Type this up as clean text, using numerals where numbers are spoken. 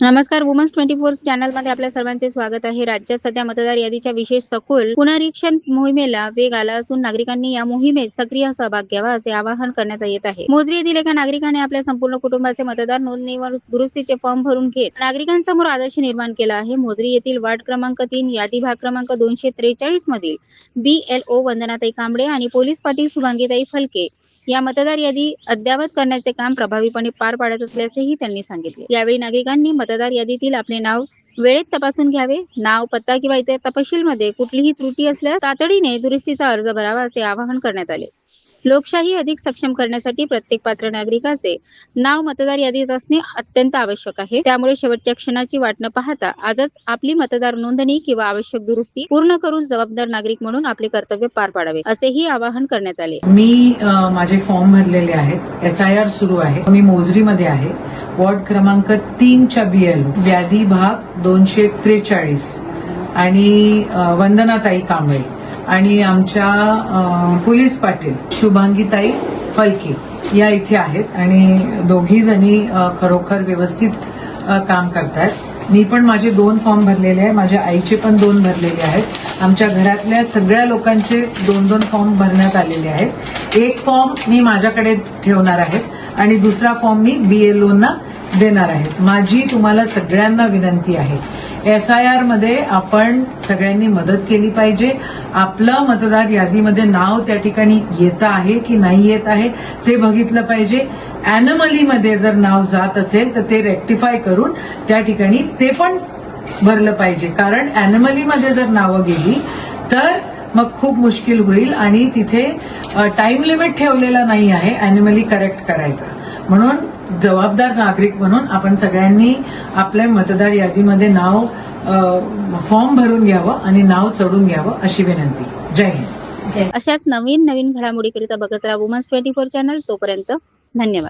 नमस्कार. वुमन्स 24 चॅनलमध्ये आपल्या सर्वांचे स्वागत आहे. राज्यात सध्या मतदार यादीच्या विशेष सखोल पुनरीक्षण मोहिमेला वेग आला असून नागरिकांनी या मोहिमेत सक्रिय सहभाग घ्यावा असे आवाहन करण्यात येत आहे. मोजरी येथील एका नागरिकाने आपल्या संपूर्ण कुटुंबाचे मतदार नोंदणीवर दुरुस्तीचे फॉर्म भरून घेत नागरिकांसमोर आदर्श निर्माण केला आहे. मोजरी येथील वार्ड क्रमांक 3 यादी भाग क्रमांक 243 मधील BLO वंदनाताई कांबळे आणि पोलीस पाटील शुभांगीताई फलके या मतदार यादी अद्ययावत करण्याचे काम प्रभावीपणे पार पाडत असल्याचेही त्यांनी सांगितले. यावेळी नागरिकांनी मतदार यादीतील आपले नाव वेळेत तपासून घ्यावे. नाव, पत्ता किंवा इतर तपशीलमध्ये कुठलीही त्रुटी असल्यास तातडीने दुरुस्तीचा अर्ज भरावा असे आवाहन करण्यात आले. लोकशाही अधिक सक्षम करण्यासाठी प्रत्येक पात्र नागरिकाचे नाव मतदार यादीत असणे अत्यंत आवश्यक आहे. त्यामुळे शेवटच्या क्षणाची वाट न पाहता आजच आपली मतदार नोंदणी किंवा आवश्यक दुरुस्ती पूर्ण करून जबाबदार नागरिक म्हणून आपले कर्तव्य पार पाडावे असेही आवाहन करण्यात आले. मी माझे फॉर्म भरलेले आहेत. SIR सुरू आहे. मी मोजरीमध्ये आहे. वॉर्ड क्रमांक 3 च्या BLO यादी भाग 243 आणि वंदनाताई कांबळे आणि आमच्या पोलीस पाटील शुभांगीताई फलके या इथे आहेत आणि दोघी जणी खरोखर व्यवस्थित काम करतायत. मी पण माझे 2 फॉर्म भरलेले आहे. माझ्या आईचे पण 2 भरलेले आहेत. आमच्या घरातल्या सगळ्या लोकांचे 2-2 फॉर्म भरण्यात आलेले आहेत. एक फॉर्म मी माझ्याकडे ठेवणार आहे आणि दुसरा फॉर्म मी BLOंना देणार आहे. माझी तुम्हाला सगळ्यांना विनंती आहे, SIR मध्ये आपण सगळ्यांनी मदत केली पाहिजे. आपलं मतदार यादीमध्ये नाव त्या ठिकाणी येत आहे की नाही येत आहे ते बघितलं पाहिजे. अॅनोमलीमध्ये जर नाव जात असेल तर ते रेक्टिफाय करून त्या ठिकाणी ते पण भरलं पाहिजे. कारण अॅनोमलीमध्ये जर नावं गेली तर मग खूप मुश्किल होईल आणि तिथे टाइम लिमिट ठेवलेला नाही आहे अॅनोमली करेक्ट करायचा. म्हणून जबाबदार नागरिक म्हणून आपण सगळ्यांनी आपल्या मतदार यादीमध्ये नाव फॉर्म भरून घ्यावं आणि नाव चढून घ्यावं अशी विनंती. जय हिंद. अशाच नवीन घडामोडीकरिता बघत राहा वुमन्स 24 चॅनल. तोपर्यंत धन्यवाद.